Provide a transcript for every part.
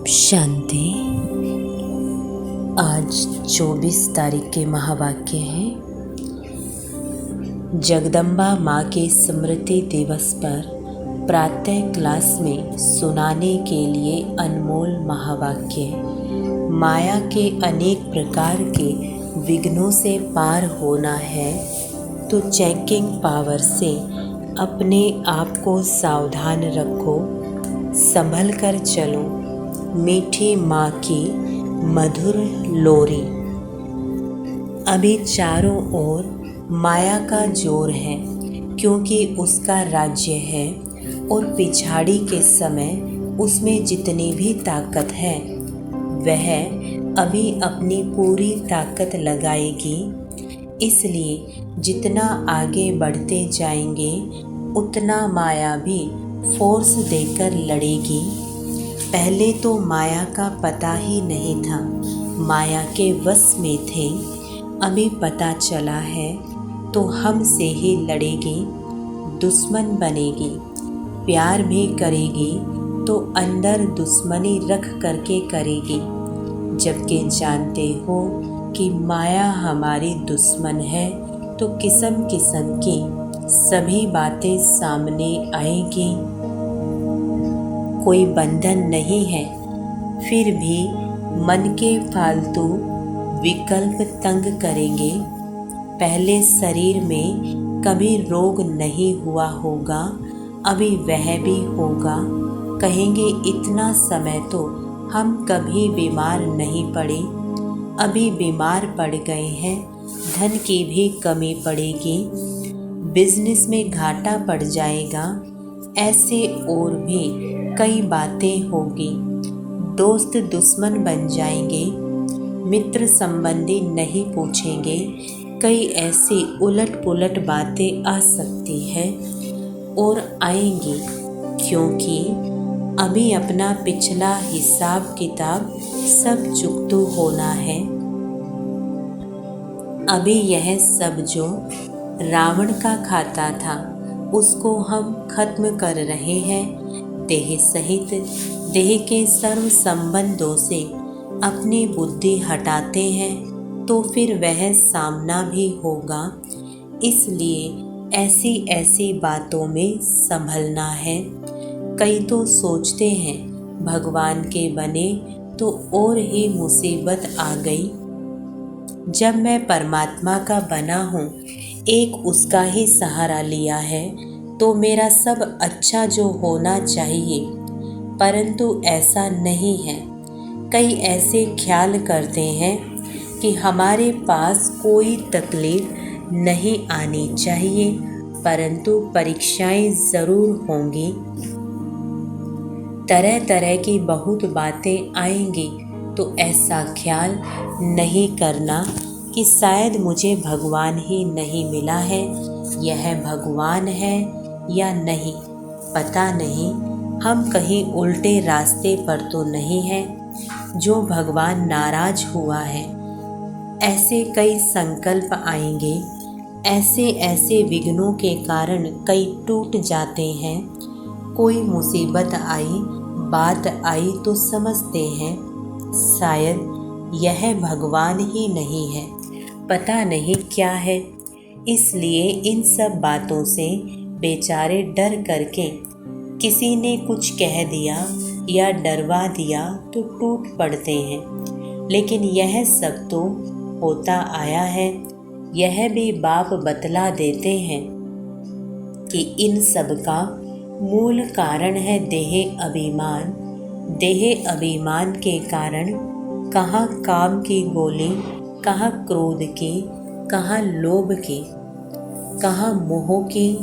शांति। आज 24 तारीख के महावाक्य हैं। जगदम्बा माँ के स्मृति दिवस पर प्रातः क्लास में सुनाने के लिए अनमोल महावाक्य। माया के अनेक प्रकार के विघ्नों से पार होना है तो चेकिंग पावर से अपने आप को सावधान रखो, संभल कर चलो। मीठी माँ की मधुर लोरी। अभी चारों ओर माया का जोर है क्योंकि उसका राज्य है और पिछाड़ी के समय उसमें जितनी भी ताकत है वह अभी अपनी पूरी ताकत लगाएगी। इसलिए जितना आगे बढ़ते जाएंगे उतना माया भी फोर्स देकर लड़ेगी। पहले तो माया का पता ही नहीं था, माया के वश में थे। अभी पता चला है तो हमसे ही लड़ेगी, दुश्मन बनेगी। प्यार भी करेगी तो अंदर दुश्मनी रख करके करेगी, जबकि जानते हो कि माया हमारी दुश्मन है तो किस्म किस्म की सभी बातें सामने आएगी। कोई बंधन नहीं है, फिर भी मन के फालतू विकल्प तंग करेंगे। पहले शरीर में कभी रोग नहीं हुआ होगा, अभी वह भी होगा। कहेंगे इतना समय तो हम कभी बीमार नहीं पड़े, अभी बीमार पड़ गए हैं। धन की भी कमी पड़ेगी, बिजनेस में घाटा पड़ जाएगा। ऐसे और भी कई बातें होगी। दोस्त दुश्मन बन जाएंगे, मित्र संबंधी नहीं पूछेंगे। कई ऐसी उलट पुलट बातें आ सकती है और आएंगी, क्योंकि अभी अपना पिछला हिसाब किताब सब चुकता होना है। अभी यह सब जो रावण का खाता था उसको हम खत्म कर रहे हैं। देह सहित देह के सर्व संबंधों से अपनी बुद्धि हटाते हैं तो फिर वह सामना भी होगा। इसलिए ऐसी ऐसी बातों में संभलना है। कई तो सोचते हैं भगवान के बने तो और ही मुसीबत आ गई। जब मैं परमात्मा का बना हूँ, एक उसका ही सहारा लिया है तो मेरा सब अच्छा जो होना चाहिए, परंतु ऐसा नहीं है। कई ऐसे ख्याल करते हैं कि हमारे पास कोई तकलीफ नहीं आनी चाहिए, परंतु परीक्षाएं ज़रूर होंगी। तरह तरह की बहुत बातें आएंगी तो ऐसा ख्याल नहीं करना कि शायद मुझे भगवान ही नहीं मिला है, यह भगवान है या नहीं पता नहीं। हम कहीं उल्टे रास्ते पर तो नहीं हैं जो भगवान नाराज हुआ है। ऐसे कई संकल्प आएंगे, ऐसे ऐसे विघ्नों के कारण कई टूट जाते हैं। कोई मुसीबत आई, बात आई तो समझते हैं शायद यह भगवान ही नहीं है, पता नहीं क्या है। इसलिए इन सब बातों से बेचारे डर करके किसी ने कुछ कह दिया या डरवा दिया तो टूट पड़ते हैं। लेकिन यह सब तो होता आया है। यह भी बाप बतला देते हैं कि इन सब का मूल कारण है देह अभिमान। देह अभिमान के कारण कहाँ काम की गोली, कहाँ क्रोध की, कहाँ लोभ की, कहाँ मोह की,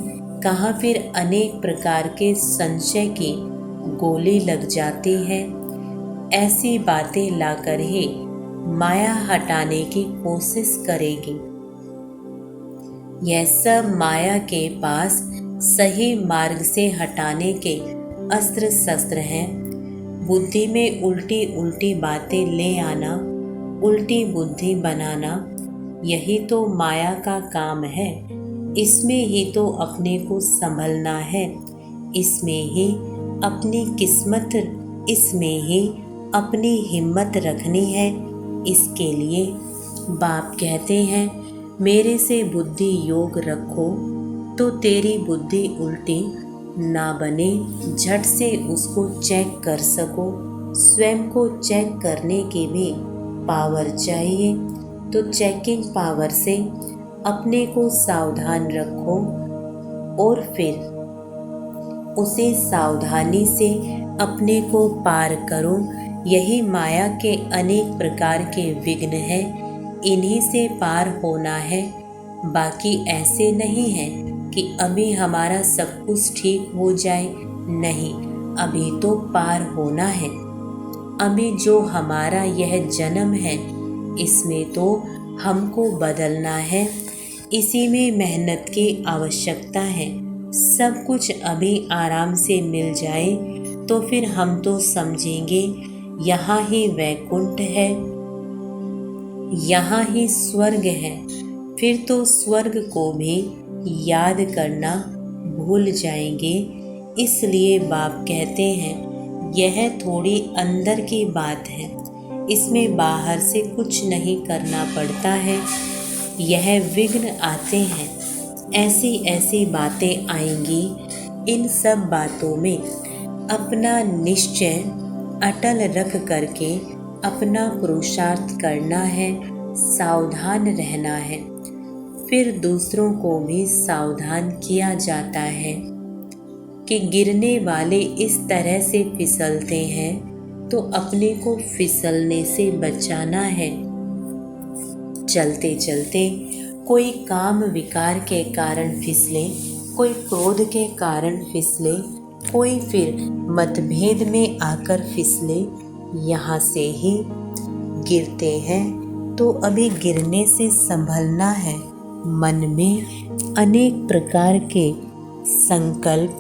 कहाँ फिर अनेक प्रकार के संशय की गोली लग जाती है। ऐसी बातें लाकर ही माया हटाने की कोशिश करेगी। यह सब माया के पास सही मार्ग से हटाने के अस्त्र शस्त्र हैं। बुद्धि में उल्टी उल्टी बातें ले आना, उल्टी बुद्धि बनाना, यही तो माया का काम है। इसमें ही तो अपने को संभलना है, इसमें ही अपनी किस्मत, इसमें ही अपनी हिम्मत रखनी है। इसके लिए बाप कहते हैं, मेरे से बुद्धि योग रखो तो तेरी बुद्धि उल्टी ना बने। झट से उसको चेक कर सको। स्वयं को चेक करने की भी पावर चाहिए, तो चेकिंग पावर से अपने को सावधान रखो और फिर उसे सावधानी से अपने को पार करो। यही माया के अनेक प्रकार के विघ्न हैं, इन्हीं से पार होना है। बाकी ऐसे नहीं है कि अभी हमारा सब कुछ ठीक हो जाए, नहीं, अभी तो पार होना है। अभी जो हमारा यह जन्म है, इसमें तो हमको बदलना है। इसी में मेहनत की आवश्यकता है। सब कुछ अभी आराम से मिल जाए तो फिर हम तो समझेंगे यहाँ ही वैकुंठ है, यहाँ ही स्वर्ग है। फिर तो स्वर्ग को भी याद करना भूल जाएंगे। इसलिए बाप कहते हैं, यह थोड़ी अंदर की बात है, इसमें बाहर से कुछ नहीं करना पड़ता है। यह विघ्न आते हैं, ऐसी ऐसी बातें आएंगी। इन सब बातों में अपना निश्चय अटल रख करके अपना पुरुषार्थ करना है, सावधान रहना है। फिर दूसरों को भी सावधान किया जाता है कि गिरने वाले इस तरह से फिसलते हैं, तो अपने को फिसलने से बचाना है। चलते चलते कोई काम विकार के कारण फिसले, कोई क्रोध के कारण फिसले, कोई फिर मतभेद में आकर फिसले, यहाँ से ही गिरते हैं। तो अभी गिरने से संभलना है। मन में अनेक प्रकार के संकल्प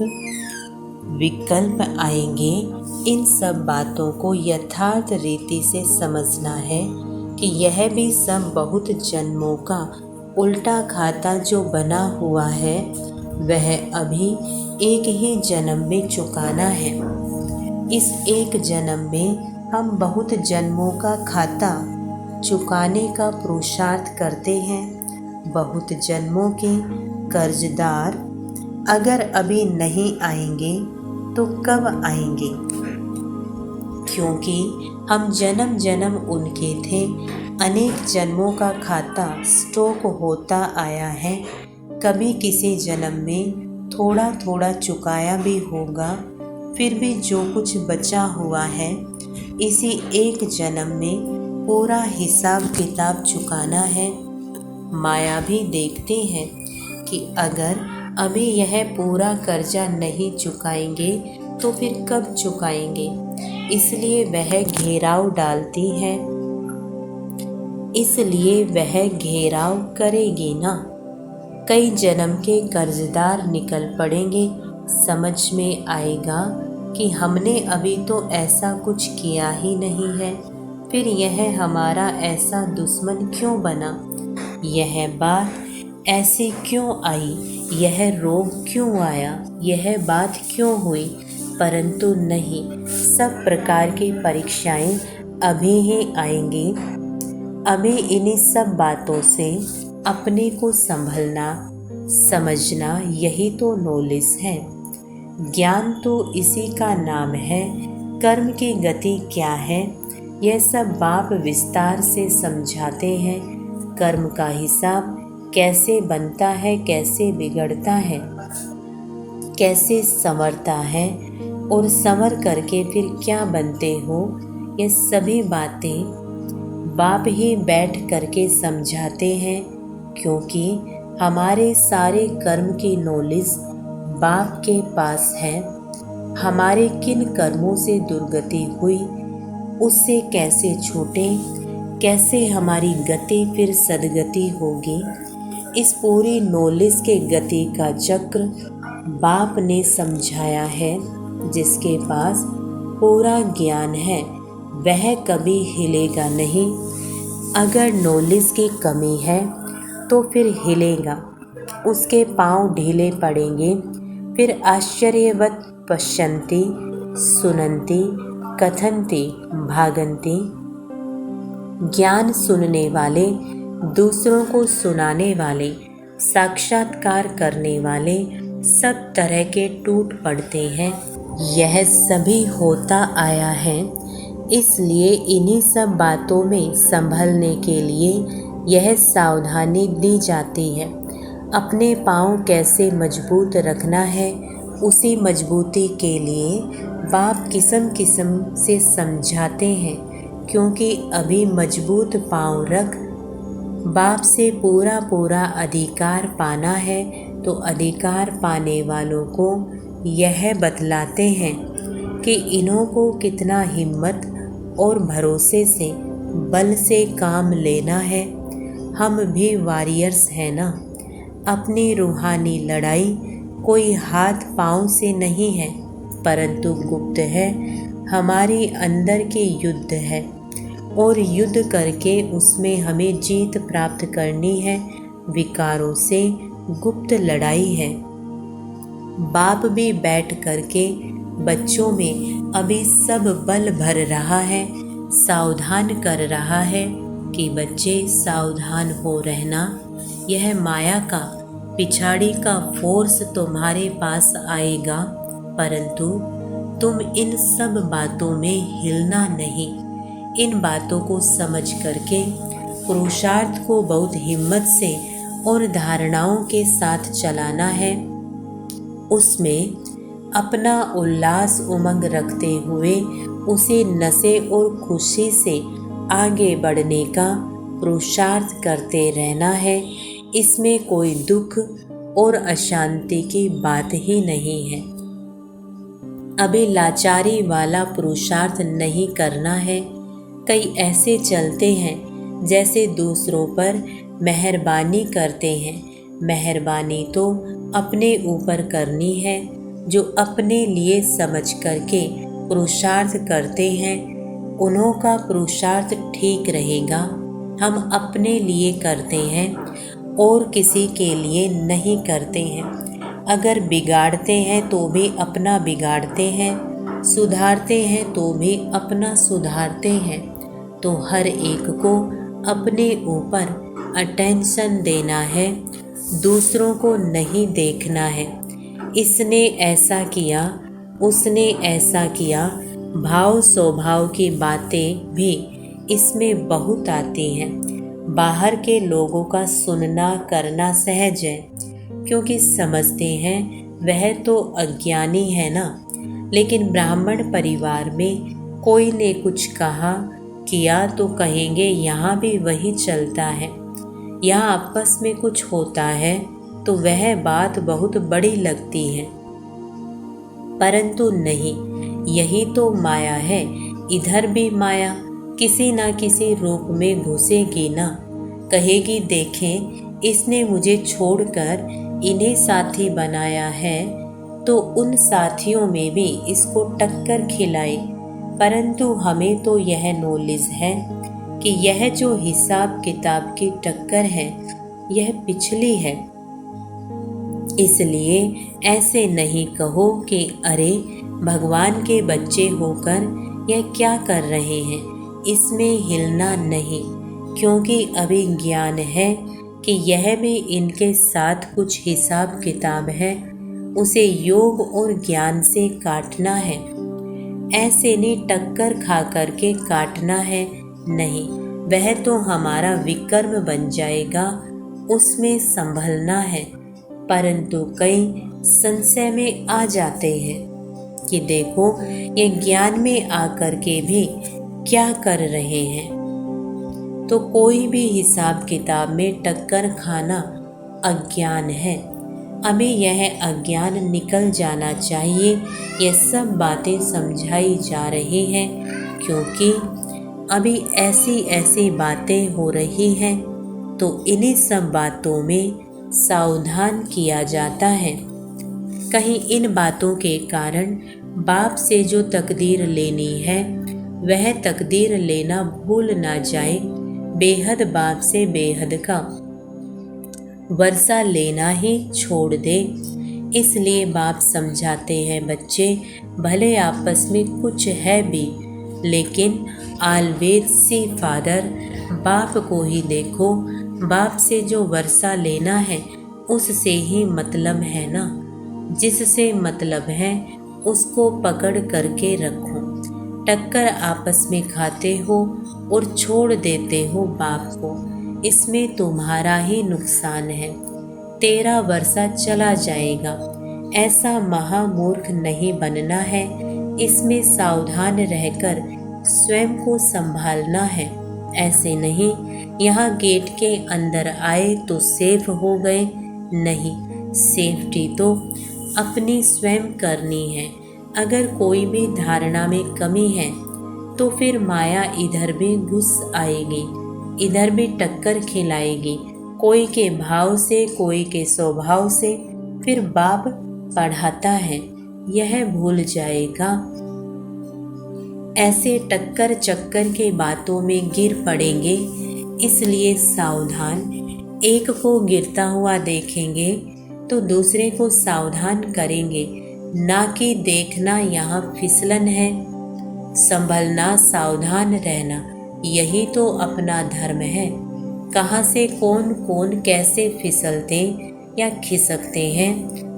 विकल्प आएंगे। इन सब बातों को यथार्थ रीति से समझना है कि यह भी सब बहुत जन्मों का उल्टा खाता जो बना हुआ है, वह अभी एक ही जन्म में चुकाना है। इस एक जन्म में हम बहुत जन्मों का खाता चुकाने का पुरुषार्थ करते हैं। बहुत जन्मों के कर्जदार अगर अभी नहीं आएंगे तो कब आएंगे? क्योंकि हम जन्म जन्म उनके थे। अनेक जन्मों का खाता स्टॉक होता आया है। कभी किसी जन्म में थोड़ा थोड़ा चुकाया भी होगा, फिर भी जो कुछ बचा हुआ है, इसी एक जन्म में पूरा हिसाब किताब चुकाना है। माया भी देखते हैं कि अगर अभी यह पूरा कर्जा नहीं चुकाएंगे तो फिर कब चुकाएंगे, इसलिए वह घेराव डालती है। इसलिए वह घेराव करेगी ना। कई जन्म के कर्जदार निकल पड़ेंगे। समझ में आएगा कि हमने अभी तो ऐसा कुछ किया ही नहीं है, फिर यह हमारा ऐसा दुश्मन क्यों बना, यह बात ऐसी क्यों आई, यह रोग क्यों आया, यह बात क्यों हुई। परंतु नहीं, सब प्रकार की परीक्षाएं अभी ही आएंगी। अभी इन्हीं सब बातों से अपने को संभलना समझना, यही तो नॉलेज है। ज्ञान तो इसी का नाम है। कर्म की गति क्या है, यह सब बाप विस्तार से समझाते हैं। कर्म का हिसाब कैसे बनता है, कैसे बिगड़ता है, कैसे संवरता है और संवर करके फिर क्या बनते हो, ये सभी बातें बाप ही बैठ करके समझाते हैं। क्योंकि हमारे सारे कर्म की नॉलेज बाप के पास है। हमारे किन कर्मों से दुर्गति हुई, उससे कैसे छूटे, कैसे हमारी गति फिर सदगति होगी, इस पूरी नॉलेज के गति का चक्र बाप ने समझाया है। जिसके पास पूरा ज्ञान है वह कभी हिलेगा नहीं। अगर नॉलेज की कमी है तो फिर हिलेगा, उसके पांव ढीले पड़ेंगे। फिर आश्चर्यवत पश्यन्ति सुनन्ति कथन्ति भागन्ति। ज्ञान सुनने वाले, दूसरों को सुनाने वाले, साक्षात्कार करने वाले सब तरह के टूट पड़ते हैं। यह सभी होता आया है, इसलिए इन्हीं सब बातों में संभलने के लिए यह सावधानी दी जाती है। अपने पाँव कैसे मजबूत रखना है, उसी मजबूती के लिए बाप किस्म किस्म से समझाते हैं, क्योंकि अभी मजबूत पाँव रख। बाप से पूरा पूरा अधिकार पाना है तो अधिकार पाने वालों को यह बतलाते हैं कि इन्हों को कितना हिम्मत और भरोसे से, बल से काम लेना है। हम भी वॉरियर्स हैं ना। अपनी रूहानी लड़ाई कोई हाथ पाँव से नहीं है, परंतु गुप्त है, हमारी अंदर के युद्ध है और युद्ध करके उसमें हमें जीत प्राप्त करनी है। विकारों से गुप्त लड़ाई है। बाप भी बैठ करके बच्चों में अभी सब बल भर रहा है, सावधान कर रहा है कि बच्चे सावधान हो रहना। यह माया का पिछाड़ी का फोर्स तुम्हारे पास आएगा, परंतु तुम इन सब बातों में हिलना नहीं। इन बातों को समझ करके पुरुषार्थ को बहुत हिम्मत से और धारणाओं के साथ चलाना है। उसमें अपना उल्लास उमंग रखते हुए उसे नशे और खुशी से आगे बढ़ने का पुरुषार्थ करते रहना है। इसमें कोई दुख और अशांति की बात ही नहीं है। अभी लाचारी वाला पुरुषार्थ नहीं करना है। कई ऐसे चलते हैं जैसे दूसरों पर मेहरबानी करते हैं। मेहरबानी तो अपने ऊपर करनी है। जो अपने लिए समझ करके पुरुषार्थ करते हैं, उन्हों का पुरुषार्थ ठीक रहेगा। हम अपने लिए करते हैं और किसी के लिए नहीं करते हैं। अगर बिगाड़ते हैं तो भी अपना बिगाड़ते हैं, सुधारते हैं तो भी अपना सुधारते हैं। तो हर एक को अपने ऊपर अटेंशन देना है, दूसरों को नहीं देखना है। इसने ऐसा किया, उसने ऐसा किया, भाव स्वभाव की बातें भी इसमें बहुत आती हैं। बाहर के लोगों का सुनना करना सहज है, क्योंकि समझते हैं वह तो अज्ञानी है ना। लेकिन ब्राह्मण परिवार में कोई ने कुछ कहा किया तो कहेंगे यहाँ भी वही चलता है। यहाँ आपस में कुछ होता है तो वह बात बहुत बड़ी लगती है, परंतु नहीं, यही तो माया है। इधर भी माया किसी न किसी रूप में घुसेगी ना। कहेगी देखें, इसने मुझे छोड़कर इन्हें साथी बनाया है, तो उन साथियों में भी इसको टक्कर खिलाई। परंतु हमें तो यह नॉलेज है कि यह जो हिसाब किताब की टक्कर है, यह पिछली है। इसलिए ऐसे नहीं कहो कि अरे भगवान के बच्चे होकर यह क्या कर रहे हैं, इसमें हिलना नहीं, क्योंकि अभी ज्ञान है कि यह भी इनके साथ कुछ हिसाब किताब है। उसे योग और ज्ञान से काटना है। ऐसे नहीं टक्कर खा करके काटना है, नहीं, वह तो हमारा विकर्म बन जाएगा, उसमें संभलना है। परंतु कई संशय में आ जाते हैं कि देखो ये ज्ञान में आकर के भी क्या कर रहे हैं। तो कोई भी हिसाब किताब में टक्कर खाना अज्ञान है। अभी यह अज्ञान निकल जाना चाहिए। ये सब बातें समझाई जा रही हैं, क्योंकि अभी ऐसी ऐसी बातें हो रही हैं, तो इन्हीं सब बातों में सावधान किया जाता है। कहीं इन बातों के कारण बाप से जो तकदीर लेनी है, वह तकदीर लेना भूल ना जाए। बेहद बाप से बेहद का वर्षा लेना ही छोड़ दे। इसलिए बाप समझाते हैं बच्चे, भले आपस में कुछ है भी, लेकिन ऑलवेज सी फादर, बाप को ही देखो। बाप से जो वर्षा लेना है उससे ही मतलब है ना। जिससे मतलब है उसको पकड़ करके रखो। टक्कर आपस में खाते हो और छोड़ देते हो बाप को, इसमें तुम्हारा ही नुकसान है। तेरा वर्षा चला जाएगा, ऐसा महामूर्ख नहीं बनना है। इसमें सावधान रहकर स्वयं को संभालना है। ऐसे नहीं यहाँ गेट के अंदर आए तो सेफ हो गए, नहीं, सेफ्टी तो अपनी स्वयं करनी है। अगर कोई भी धारणा में कमी है तो फिर माया इधर भी घुस आएगी, इधर भी टक्कर खिलाएगी, कोई के भाव से, कोई के स्वभाव से। फिर बाप पढ़ाता है, यह भूल जाएगा। ऐसे टक्कर चक्कर के बातों में गिर पड़ेंगे, इसलिए सावधान। एक को गिरता हुआ देखेंगे तो दूसरे को सावधान करेंगे, ना कि देखना यहाँ फिसलन है। संभलना, सावधान रहना, यही तो अपना धर्म है। कहाँ से कौन कौन कैसे फिसलते या खिसकते हैं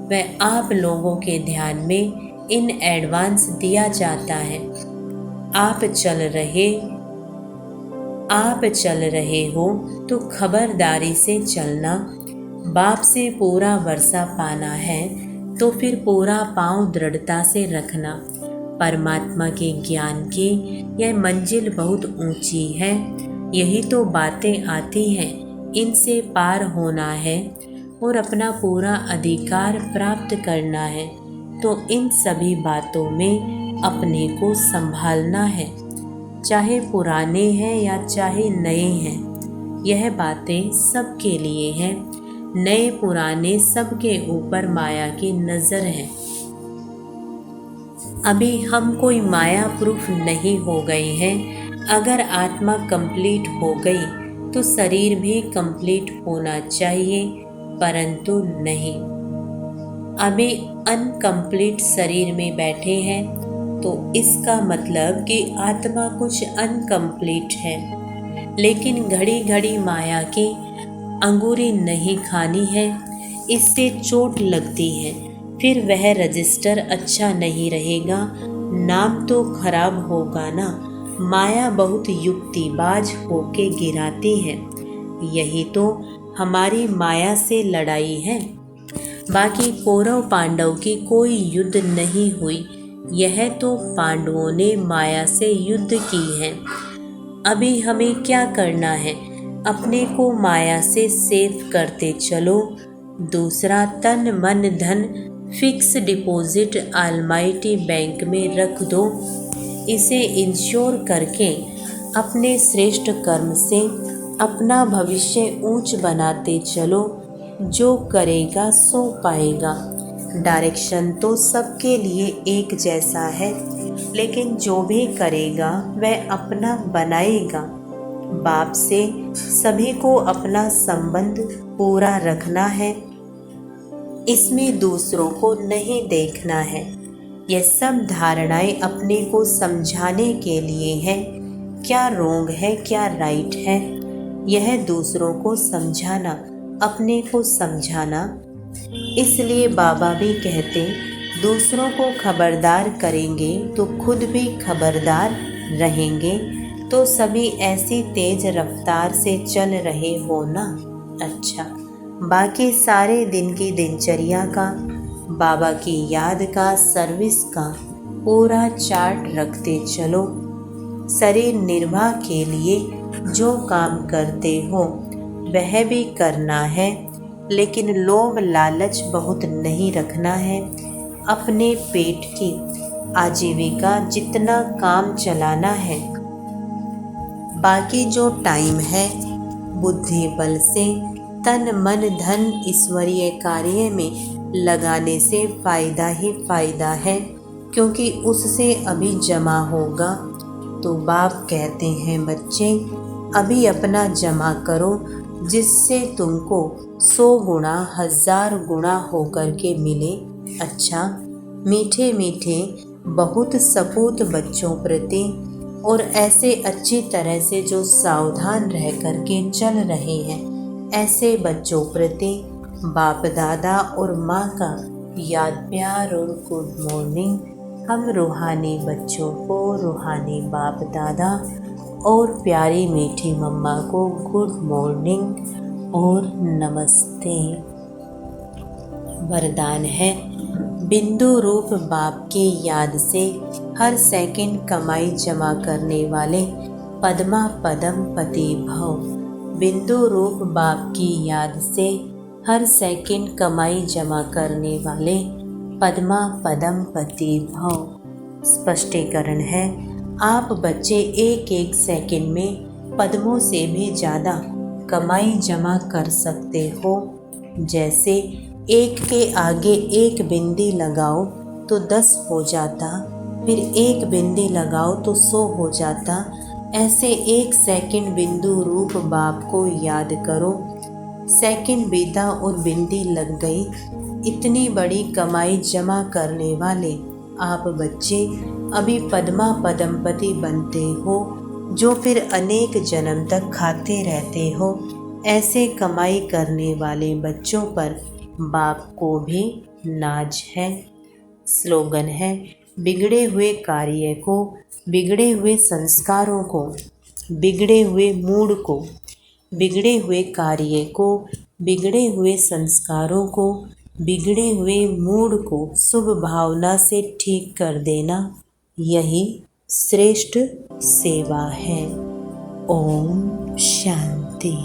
वह आप लोगों के ध्यान में इन एडवांस दिया जाता है। आप चल रहे हो तो खबरदारी से चलना। बाप से पूरा वर्षा पाना है तो फिर पूरा पांव दृढ़ता से रखना। परमात्मा के ज्ञान की यह मंजिल बहुत ऊंची है। यही तो बातें आती हैं, इनसे पार होना है और अपना पूरा अधिकार प्राप्त करना है। तो इन सभी बातों में अपने को संभालना है, चाहे पुराने हैं या चाहे नए हैं। यह बातें सबके लिए हैं। नए पुराने सबके ऊपर माया की नज़र है। अभी हम कोई माया प्रूफ नहीं हो गए हैं। अगर आत्मा कंप्लीट हो गई तो शरीर भी कंप्लीट होना चाहिए, परंतु नहीं। अभी अनकंप्लीट शरीर में बैठे हैं तो इसका मतलब कि आत्मा कुछ अनकंप्लीट है। लेकिन घड़ी घड़ी माया की अंगूरी नहीं खानी है, इससे चोट लगती है। फिर वह रजिस्टर अच्छा नहीं रहेगा, नाम तो खराब होगा ना। माया बहुत युक्तिबाज होके गिराती है। यही तो हमारी माया से लड़ाई है। बाकी कौरव पांडव की कोई युद्ध नहीं हुई, यह तो पांडवों ने माया से युद्ध की है। अभी हमें क्या करना है? अपने को माया से सेव करते चलो। दूसरा, तन मन धन फिक्स डिपॉजिट ऑलमाइटी बैंक में रख दो। इसे इंश्योर करके अपने श्रेष्ठ कर्म से अपना भविष्य ऊंच बनाते चलो। जो करेगा सो पाएगा। डायरेक्शन तो सबके लिए एक जैसा है, लेकिन जो भी करेगा वह अपना बनाएगा। बाप से सभी को अपना संबंध पूरा रखना है, इसमें दूसरों को नहीं देखना है। यह सब धारणाएं अपने को समझाने के लिए है। क्या रोंग है, क्या राइट है, यह दूसरों को समझाना, अपने को समझाना। इसलिए बाबा भी कहते, दूसरों को खबरदार करेंगे तो खुद भी खबरदार रहेंगे। तो सभी ऐसी तेज रफ्तार से चल रहे हो ना। अच्छा, बाकी सारे दिन की दिनचर्या का, बाबा की याद का, सर्विस का पूरा चार्ट रखते चलो। शरीर निर्वाह के लिए जो काम करते हो वह भी करना है, लेकिन लोभ लालच बहुत नहीं रखना है। अपने पेट की आजीविका जितना काम चलाना है, बाकी जो टाइम है बुद्धि बल से तन मन धन ईश्वरीय कार्य में लगाने से फ़ायदा ही फ़ायदा है, क्योंकि उससे अभी जमा होगा। तो बाप कहते हैं, बच्चे अभी अपना जमा करो, जिससे तुमको 100 गुना 1000 गुना होकर के मिले। अच्छा, मीठे मीठे बहुत सपूत बच्चों प्रति और ऐसे अच्छी तरह से जो सावधान रह कर के चल रहे हैं, ऐसे बच्चों प्रति बाप दादा और माँ का याद प्यार और गुड मॉर्निंग। हम रूहानी बच्चों को, रूहानी बाप दादा और प्यारी मीठी मम्मा को गुड मॉर्निंग और नमस्ते। वरदान है, बिंदु रूप बाप की याद से हर सेकंड कमाई जमा करने वाले पद्मा पदम पति भव। बिंदु रूप बाप की याद से हर सेकंड कमाई जमा करने वाले पद्मा पदम पति भव। स्पष्टीकरण है, आप बच्चे एक एक सेकंड में पद्मों से भी ज़्यादा कमाई जमा कर सकते हो। जैसे एक के आगे एक बिंदी लगाओ तो 10 हो जाता, फिर एक बिंदी लगाओ तो 100 हो जाता। ऐसे एक सेकंड बिंदु रूप बाप को याद करो। सेकंड बीता और बिंदी लग गई। इतनी बड़ी कमाई जमा करने वाले आप बच्चे अभी पद्मा पदमपति बनते हो, जो फिर अनेक जन्म तक खाते रहते हो। ऐसे कमाई करने वाले बच्चों पर बाप को भी नाज है। स्लोगन है, बिगड़े हुए कार्य को, बिगड़े हुए संस्कारों को, बिगड़े हुए मूड को, बिगड़े हुए कार्य को, बिगड़े हुए संस्कारों को, बिगड़े हुए मूड को शुभ भावना से ठीक कर देना, यही श्रेष्ठ सेवा है। ओम शांति।